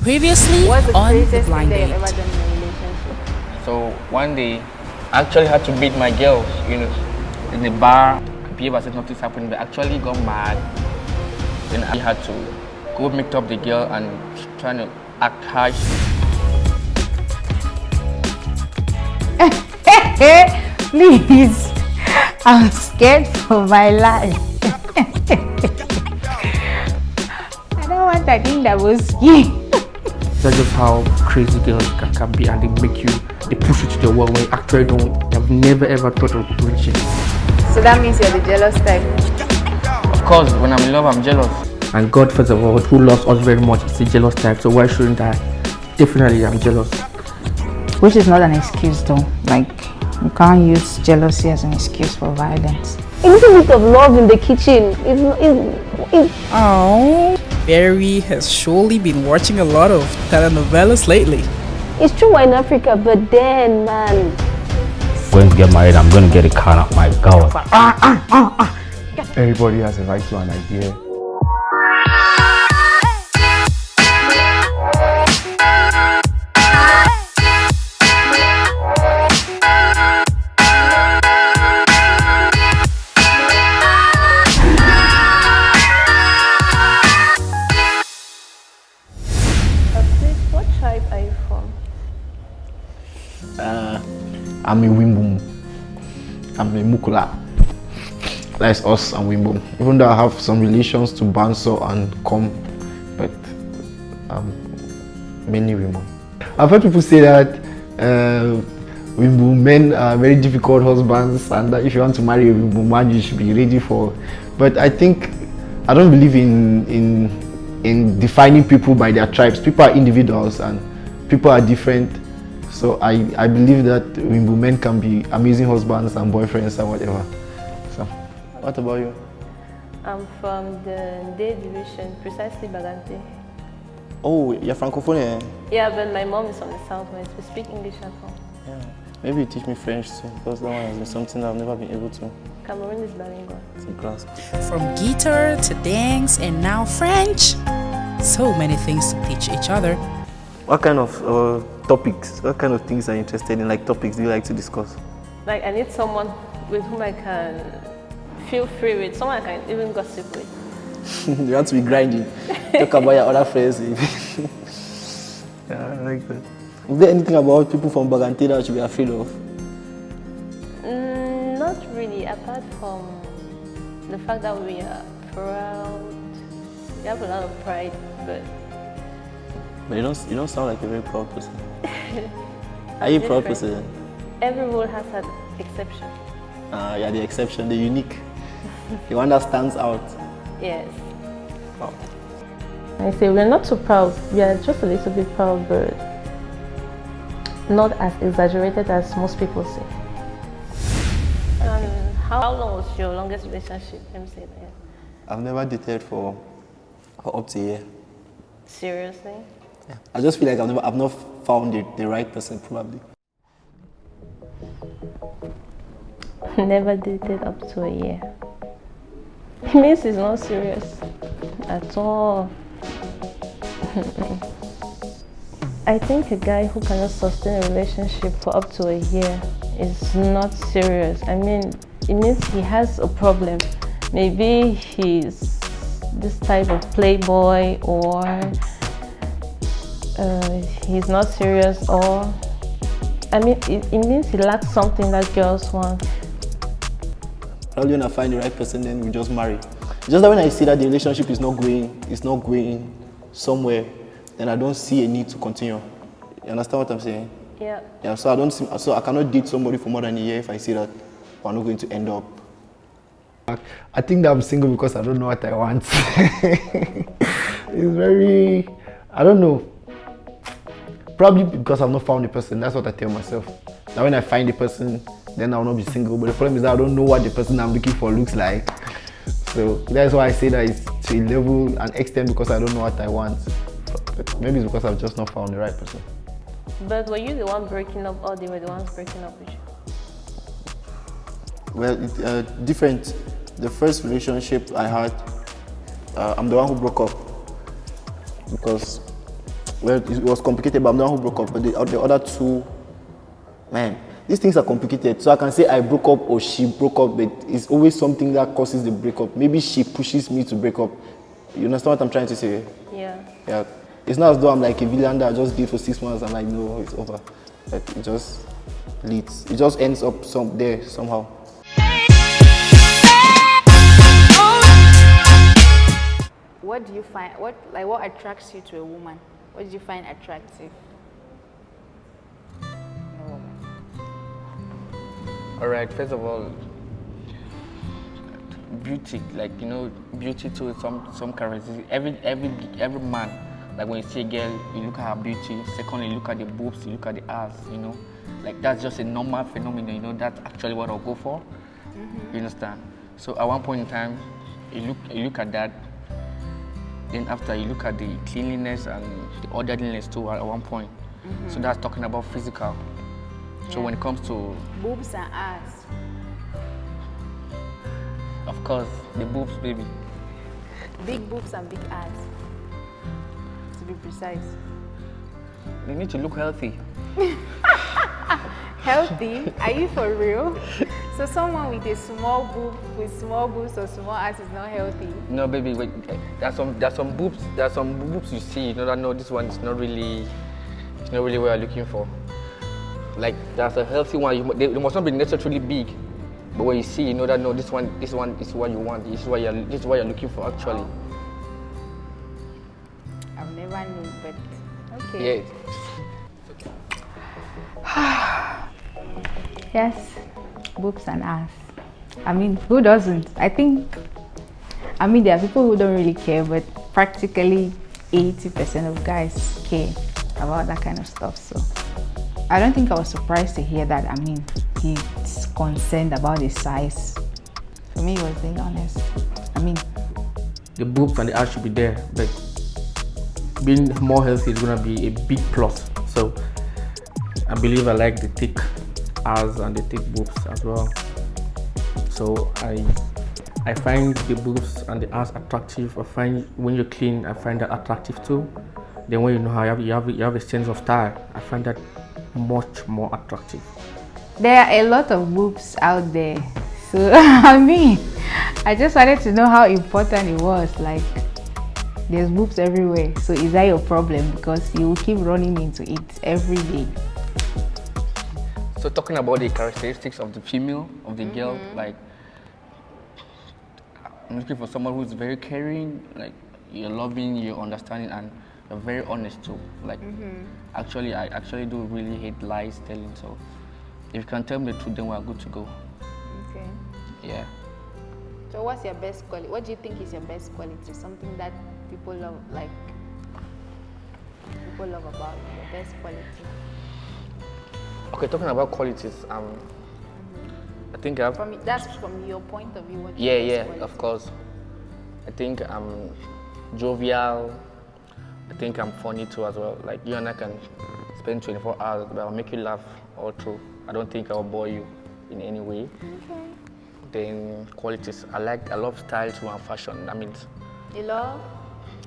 Previously What's the on The craziest thing Blind that you've Date. ever done in a relationship? So one day, I actually had to beat my girls, in the bar. Behave as if nothing's happened, but actually got mad. Then I had to go meet up the girl and trying to act harsh. Please, I'm scared for my life. I don't want that thing that was ski. That's just how crazy girls can be, and they push you to the wall when you actually have never ever thought of reaching. So that means you're the jealous type. Of course, when I'm in love, I'm jealous. And God, first of all, who loves us very much, is a jealous type, so why shouldn't I? Definitely, I'm jealous. Which is not an excuse though. Like, you can't use jealousy as an excuse for violence. A little bit of love in the kitchen. Oh, Barry has surely been watching a lot of telenovelas lately. It's true we're in Africa, but then, man. Going to get married, I'm going to get a car now. My God. Everybody has a right to an idea. What tribe are you from? I'm a Wimbum. I'm a Mukula. That's us and Wimbum. Even though I have some relations to Banso and Com, but mainly Wimbum. I've heard people say that Wimbum men are very difficult husbands, and that if you want to marry a Wimbum man, you should be ready for. But I don't believe in defining people by their tribes. People are individuals and people are different. So I believe that Wimbu men can be amazing husbands and boyfriends and whatever. So, what about you? I'm from the Day division, precisely Bagante. Oh, you're Francophone, eh? Yeah, but my mom is from the southwest. We speak English at home. Yeah. Maybe you teach me French too, because that one has been something I've never been able to. Cameroon is bilingual. grasp. From guitar to dance and now French. So many things to teach each other. What kind of topics, what kind of things are you interested in? Like topics do you like to discuss? Like I need someone with whom I can feel free with, someone I can even gossip with. You have to be grinding. Talk about your other friends. Yeah, I like that. Is there anything about people from Bagante that you should be afraid of? Not really, apart from the fact that we are proud. We have a lot of pride, but you don't sound like a very proud person. Are you a proud person? Every rule has an exception. You're the exception, the unique. The one that stands out. Yes. Wow. I say we're not too proud. We are just a little bit proud, but not as exaggerated as most people say. How long was your longest relationship? Let me say that. I've never dated for up to a year. Seriously? Yeah. I just feel like I've not found the right person, probably. Never dated up to a year. It means it's not serious at all. I think a guy who cannot sustain a relationship for up to a year is not serious. I mean, it means he has a problem. Maybe he's this type of playboy, or he's not serious, or I mean, it means he lacks something that girls want. Probably when I find the right person, then we just marry. Just that when I see that the relationship is not going somewhere, then I don't see a need to continue. You understand what I'm saying? Yeah. Yeah. So I cannot date somebody for more than a year if I see that we're not going to end up. I think that I'm single because I don't know what I want. It's very, I don't know. Probably because I've not found the person. That's what I tell myself. That when I find the person, then I'll not be single. But the problem is that I don't know what the person I'm looking for looks like. So that's why I say that it's to a level, an extent, because I don't know what I want. But maybe it's because I've just not found the right person. But were you the one breaking up, or they were the ones breaking up with you? Well, different. The first relationship I had, I'm the one who broke up because well, it was complicated, but I'm the one who broke up. But the other two, man, these things are complicated. So I can say I broke up or she broke up, but it's always something that causes the breakup. Maybe she pushes me to break up. You understand what I'm trying to say? Yeah. Yeah. It's not as though I'm like a villain that I just did for 6 months and like, no, it's over. But it just leads. It just ends up there somehow. What do you find, what attracts you to a woman? What do you find attractive in a woman? All right, first of all, beauty, like, you know, beauty to some characteristics. Every man, like when you see a girl, you look at her beauty. Secondly, you look at the boobs, you look at the ass, you know. Like that's just a normal phenomenon, you know, that's actually what I'll go for. You understand? So at one point in time, you look at that. Then after you look at the cleanliness and the orderliness too at one point. So that's talking about physical. So when it comes to boobs and ass, of course, the boobs, baby. big boobs and big ass, to be precise. They need to look healthy. Healthy? Are you for real? So someone with a small boob, with small boobs or small ass is not healthy? No, baby, wait. There's some boobs you see, you know that no, this one is not really what you're looking for. Like there's a healthy one. They must not be necessarily big, but when you see, you know that no, this one is what you want. This is what you're looking for actually. I've never known, but okay. Yeah. Yes, boobs and ass. I mean, who doesn't? I mean, there are people who don't really care, but practically 80% of guys care about that kind of stuff. So I don't think I was surprised to hear that. I mean, he's concerned about his size. For me, he was being honest. I mean, The boobs and the ass should be there, but being more healthy is gonna be a big plus. So I believe I like the thick ass and the thick boobs as well. So I find the boobs and the ass attractive. I find when you're clean, I find that attractive too. Then when you know how you have a sense of style, I find that much more attractive. there are a lot of boobs out there. So I mean, I just wanted to know how important it was. Like, there's boobs everywhere. So is that your problem? Because you will keep running into it every day. So talking about the characteristics of the female, of the girl, like I'm looking for someone who's very caring, like you're loving, you're understanding, and you're very honest too. Like actually, I actually do really hate lies telling. So if you can tell me the truth, then we're good to go. Okay. Yeah. So what's your best quality? What do you think is your best quality? Something that people love, like people love about you, your best quality. Okay, talking about qualities, I think I've. That's from your point of view. What Yeah, your best yeah, quality? of course. I think I'm jovial. I think I'm funny too as well. Like you and I can spend 24 hours, but I'll make you laugh all through. I don't think I'll bore you in any way. Okay. Then qualities. I love style too and fashion. That means You love?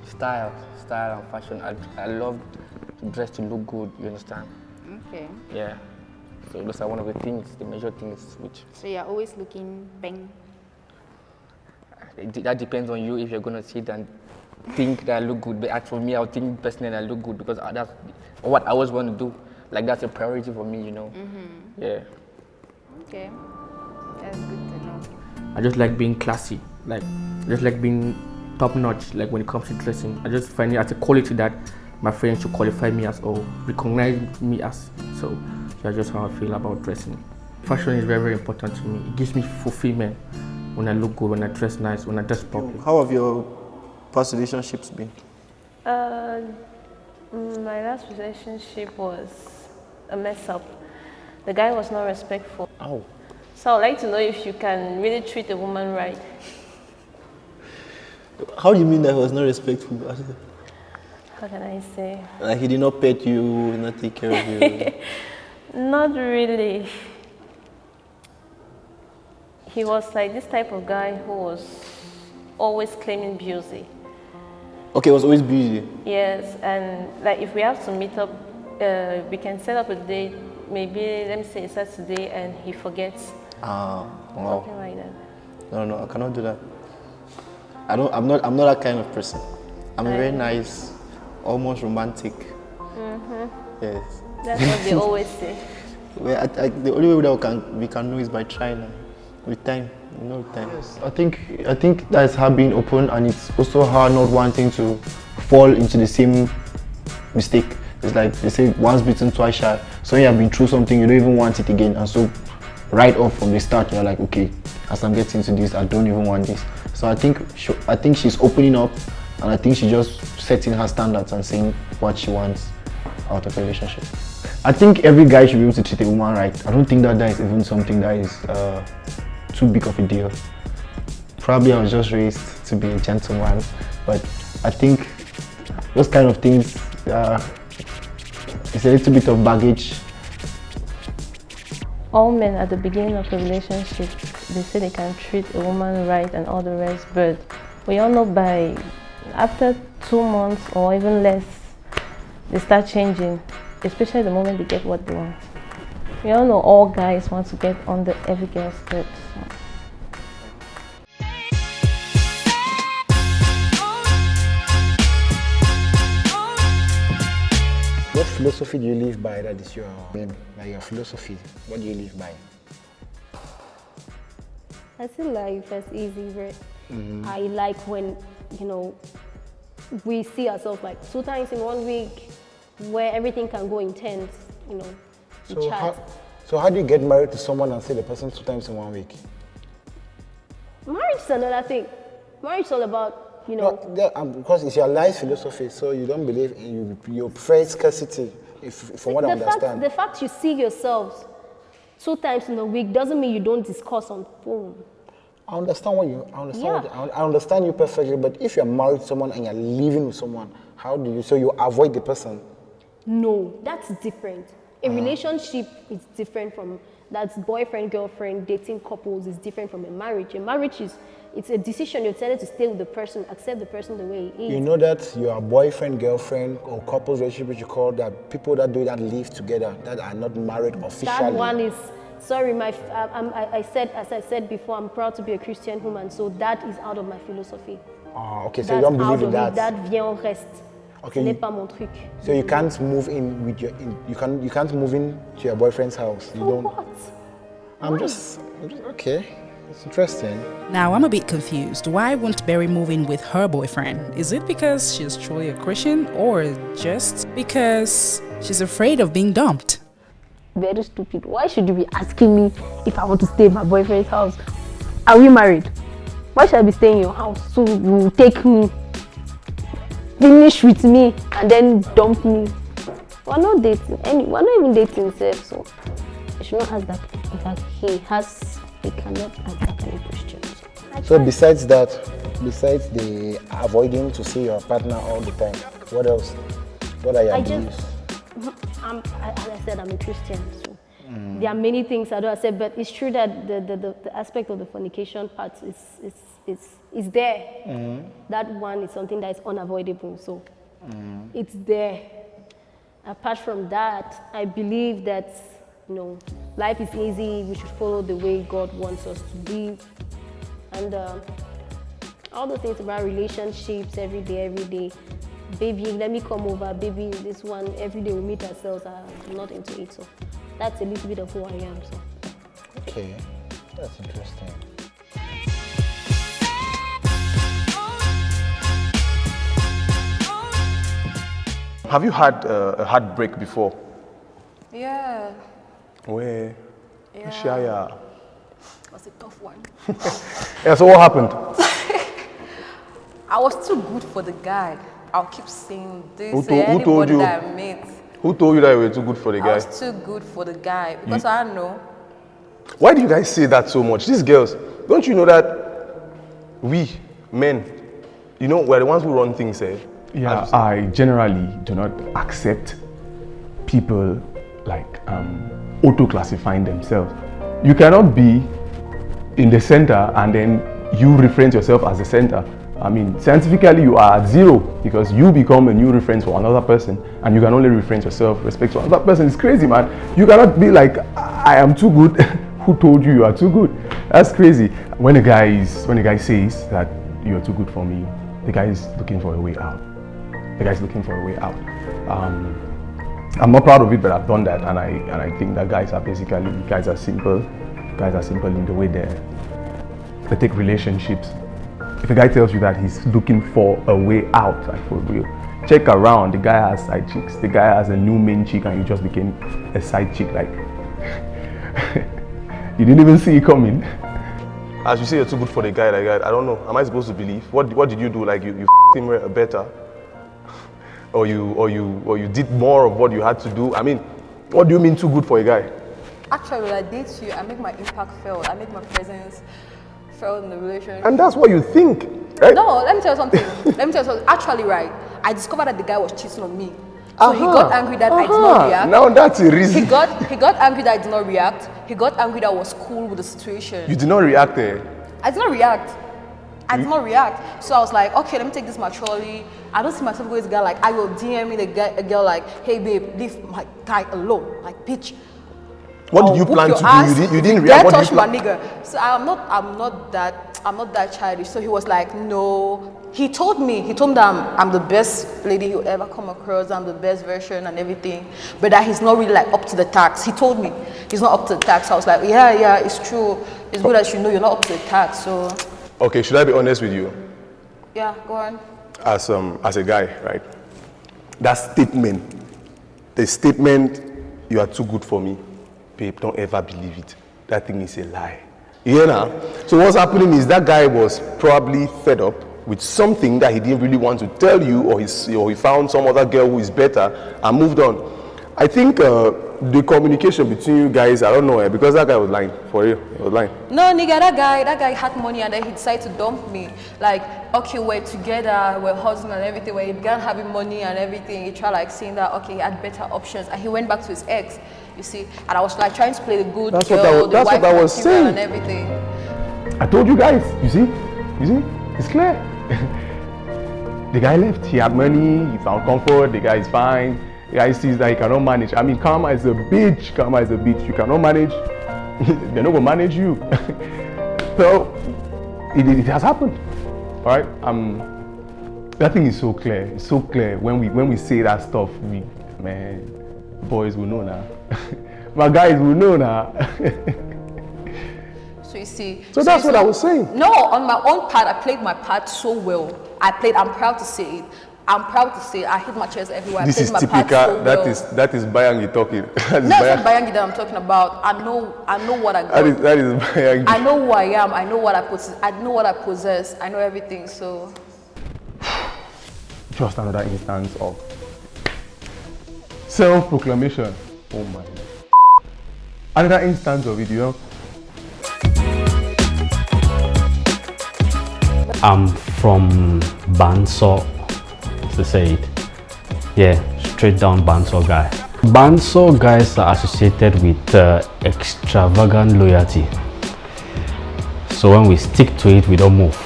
style and fashion. I love to dress to look good. You understand? Okay. Yeah. So those are one of the things, the major things which. So you're always looking bang. That depends on you if you're gonna sit and think that I look good. But as for me, I'll think personally I look good because that's what I always want to do. Like that's a priority for me, you know. Yeah. Okay. That's good to know. I just like being classy, like just like being top notch. Like when it comes to dressing, I just find it as a quality that my friends should qualify me as or recognize me as. So that's just how I feel about dressing. Fashion is very, very important to me. It gives me fulfillment when I look good, when I dress nice, when I dress properly. How have your past relationships been? My last relationship was a mess up. The guy was not respectful. Oh. So I'd like to know if you can really treat a woman right. How do you mean that he was not respectful? How can I say? Like he did not pet you, did not take care of you? Not really. He was like this type of guy who was always claiming beauty. Okay, it was always busy. Yes, and like if we have to meet up, we can set up a date. Maybe let me say Saturday, and he forgets. Wow. Something like that. No, I cannot do that. I'm not that kind of person. I'm very nice, almost romantic. Yes. That's what they always say. Well, the only way that we can know is by trying. With time, with time. Yes, I think that's her being open, and it's also her not wanting to fall into the same mistake. It's like they say, once bitten, twice shy. So you have been through something, you don't even want it again, and so right off from the start, you're like, okay, as I'm getting into this, I don't even want this. So I think she's opening up, and I think she's just setting her standards and saying what she wants out of a relationship. I think every guy should be able to treat a woman right. I don't think that is even something that is too big of a deal. Probably I was just raised to be a gentleman, but I think those kind of things, it's a little bit of baggage. All men at the beginning of a relationship, they say they can treat a woman right and all the rest, but we all know after 2 months or even less, they start changing, especially the moment they get what they want. We all know all guys want to get under every girl's skirt. What philosophy do you live by? That is your philosophy. What do you live by? I see life as easy, right? I like when, we see ourselves like 2 times in 1 week where everything can go intense, we chat. So how do you get married to someone and see the person 2 times in 1 week? Marriage is another thing. Marriage is all about, because it's your life philosophy, so you don't believe in you prefer scarcity, from what I understand. The fact you see yourselves 2 times in a week doesn't mean you don't discuss on phone. I understand you perfectly, but if you're married to someone and you're living with someone, so you avoid the person? No, that's different. A relationship is different from, that's boyfriend, girlfriend, dating couples is different from a marriage. A marriage it's a decision. You decided to stay with the person, accept the person the way he is. You know that your boyfriend, girlfriend, or couples relationship, which you call that, people that do that live together, that are not married officially. That one is, sorry, as I said before, I'm proud to be a Christian woman, so that is out of my philosophy. Oh, okay, so you don't believe in that? That vient en reste. Okay. Ce n'est pas mon truc. So you can't move in with you can't move in to your boyfriend's house. You don't. What? I'm just okay. It's interesting. Now, I'm a bit confused. Why won't Berry move in with her boyfriend? Is it because she's truly a Christian or just because she's afraid of being dumped? Very stupid. Why should you be asking me if I want to stay in my boyfriend's house? Are we married? Why should I be staying in your house? So you will take me, finish with me, and then dump me. We're not dating. We're not even dating himself, so I should not ask that. In fact, he cannot answer that kind of questions. So besides the avoiding to see your partner all the time, what else? What are your beliefs? As I said, I'm a Christian, so there are many things I don't accept, but it's true that the aspect of the fornication part is there. That one is something that is unavoidable, so it's there. Apart from that, I believe that life is easy. We should follow the way God wants us to live, and all the things about relationships every day. Baby, let me come over. Baby, this one every day we meet ourselves. I'm not into it, so that's a little bit of who I am. So. Okay, that's interesting. Have you had a heartbreak before? Yeah. Where? Yeah. It was a tough one. Yeah, so what happened? I was too good for the guy. I'll keep saying this. Who told you? That I met. Who told you that you were too good for the guy? I was too good for the guy because I know. Why do you guys say that so much? These girls, don't you know that we, men, we're the ones who run things, eh? Yeah, I generally do not accept people like auto-classifying themselves. You cannot be in the center and then you reference yourself as the center. I mean, scientifically, you are at 0 because you become a new reference for another person, and you can only reference yourself with respect to another person. It's crazy, man. You cannot be like, I am too good. Who told you are too good? That's crazy. When a guy says that you're too good for me, the guy is looking for a way out. The guy's looking for a way out. I'm not proud of it, but I've done that, and I think that guys are simple. Guys are simple in the way they take relationships. If a guy tells you that he's looking for a way out, like for real, check around. The guy has side chicks. The guy has a new main chick, and you just became a side chick. Like you didn't even see it coming. As you say, you're too good for the guy. Like I don't know. Am I supposed to believe? What did you do? Like you him better, or you did more of what you had to do? I mean, what do you mean too good for a guy? Actually, when I date you, I make my impact felt. I make my presence felt in the relationship. And that's what you think, right? No, let me tell you something. Actually, right, I discovered that the guy was cheating on me. So he got angry that I did not react. Now that's a reason. He got angry that I did not react. He got angry that I was cool with the situation. You did not react there. I did not react. So I was like, okay, let me take this maturely. I don't see myself going to a guy like, I will DM me a girl like, hey babe, leave my guy alone. Like, bitch. What did you plan to do? You didn't react. Touch my nigga. So I'm not that childish. So he was like, no. He told me that I'm the best lady he'll ever come across. I'm the best version and everything. But that he's not really like up to the task. He told me he's not up to the task. So I was like, yeah, it's true. It's good that you know you're not up to the task. So. Okay, should I be honest with you? Yeah, go on. As a guy, right? That statement, the statement, you are too good for me. Babe, don't ever believe it. That thing is a lie. You know? So what's happening is that guy was probably fed up with something that he didn't really want to tell you, or he found some other girl who is better and moved on. I think the communication between you guys, I don't know, because that guy was lying, for real, he was lying. No, nigga, that guy had money and then he decided to dump me. Like, okay, we're together, we're hustling and everything. When he began having money and everything, he tried like saying that, okay, he had better options, and he went back to his ex, you see. And I was like trying to play the good girl, the wife material and everything. I told you guys, you see, it's clear. The guy left, he had money, he found comfort, the guy is fine. The guy sees that he cannot manage. I mean, karma is a bitch. You cannot manage, they're not gonna manage you. So it has happened. All right. That thing is so clear. It's so clear. When we say that stuff, man, boys will know now. My guys will know now. So you see. So that's what I was saying. No, on my own part, I played my part so well. I'm proud to say it. I hit my chest everywhere. This is typical. That is Bayangi talking. No, it's not Bayangi that I'm talking about. I know what I got. That is Bayangi. I know who I am. I know what I possess. I know everything. So. Just another instance of self-proclamation. Oh my. Another instance of it, you know. I'm from Banso, to say it. Yeah, straight down Banso guy. Banso guys are associated with extravagant loyalty. So when we stick to it, we don't move.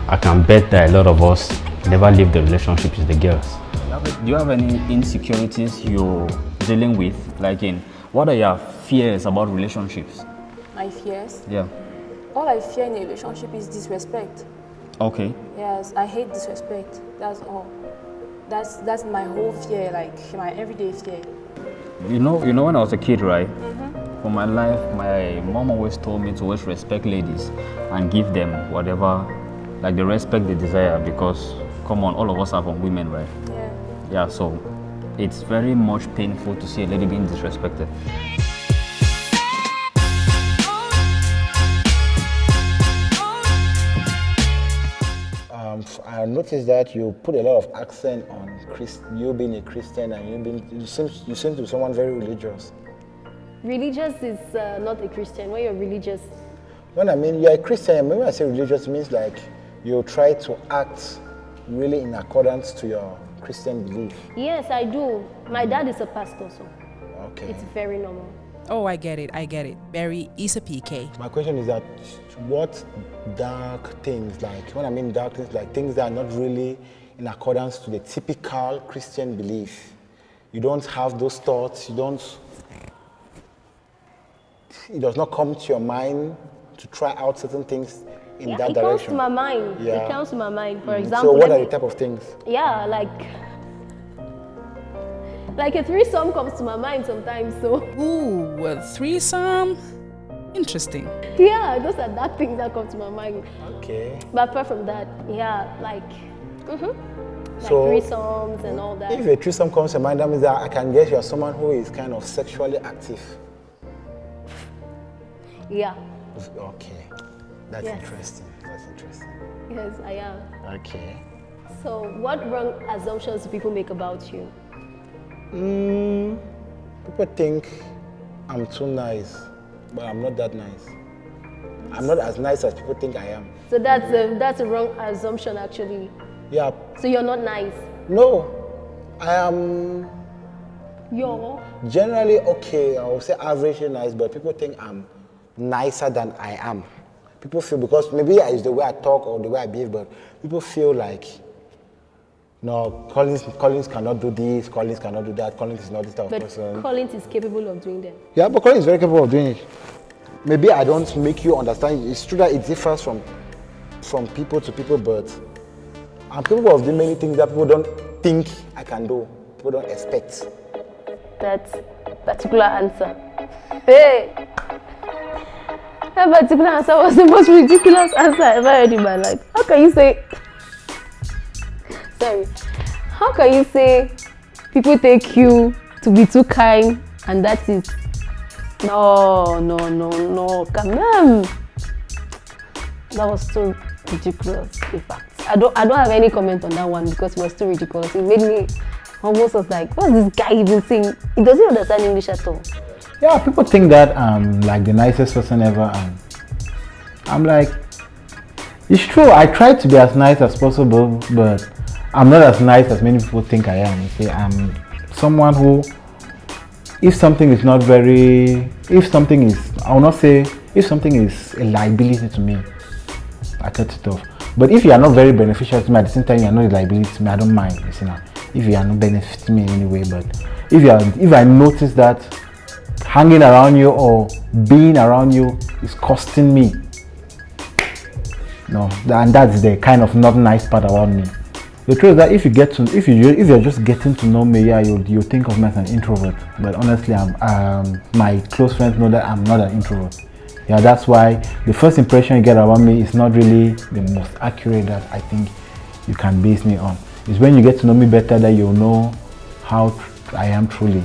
I can bet that a lot of us never leave the relationship with the girls. Do you have any insecurities you're dealing with? What are your fears about relationships? My fears? Yeah. All I fear in a relationship is disrespect. Okay. Yes, I hate disrespect. That's all. That's my whole fear, like my everyday fear. You know when I was a kid, right? For my life, my mom always told me to always respect ladies and give them whatever, like the respect they desire, because come on, all of us are from women, right? Yeah. Yeah, so it's very much painful to see a lady being disrespected. I noticed that you put a lot of accent on you being a Christian, and you seem to be someone very religious. Religious is not a Christian. When you're religious. When I mean you're a Christian, when I say religious, it means like you try to act really in accordance to your Christian belief. Yes, I do. My dad is a pastor, so okay. It's very normal. Oh, I get it. Barry is a PK. My question is that what dark things, like when I mean dark things, like things that are not really in accordance to the typical Christian belief. You don't have those thoughts, it does not come to your mind to try out certain things in that direction. It comes to my mind. Yeah. It comes to my mind. For example, so what are the type of things? Yeah, like a threesome comes to my mind sometimes. So. Ooh, a threesome? Interesting. Yeah, those are that things that come to my mind. Okay. But apart from that, yeah, like So threesomes and all that. If a threesome comes to mind, that means that I can guess you're someone who is kind of sexually active. Yeah. Okay. That's interesting. Yes, I am. Okay. So what wrong assumptions do people make about you? People think I'm too nice, but I'm not that nice. I'm not as nice as people think I am. So that's a wrong assumption actually. Yeah. So you're not nice? No, I am You're generally okay. I would say averagely nice, but people think I'm nicer than I am. People feel, because maybe it's the way I talk or the way I behave, but people feel like, no, Collins cannot do this, Collins cannot do that, Collins is not this type of person. But Collins is capable of doing them. Yeah, but Collins is very capable of doing it. Maybe I don't make you understand. It's true that it differs from people to people, but I'm capable of doing many things that people don't think I can do. People don't expect. That particular answer. Hey! That particular answer was the most ridiculous answer I ever heard in my life. How can you say... Sorry. How can you say people take you to be too kind and that is... No. Come on. That was so ridiculous, in fact. I don't have any comment on that one because it was too ridiculous. It made me almost was like, what's this guy even saying? He doesn't understand English at all. Yeah, people think that I'm like the nicest person ever, and I'm like, it's true, I try to be as nice as possible, but I'm not as nice as many people think I am. You see, I'm someone who, if something is, I will not say, if something is a liability to me, I cut it off. But if you are not very beneficial to me, at the same time you are not a liability to me, I don't mind, you see now. If you are not benefiting me in any way, but if I notice that hanging around you or being around you is costing me, no, and that's the kind of not nice part about me. The truth is that if you're just getting to know me, yeah, you think of me as an introvert. But honestly, my close friends know that I'm not an introvert. Yeah, that's why the first impression you get about me is not really the most accurate that I think you can base me on. It's when you get to know me better that you'll know how I am truly.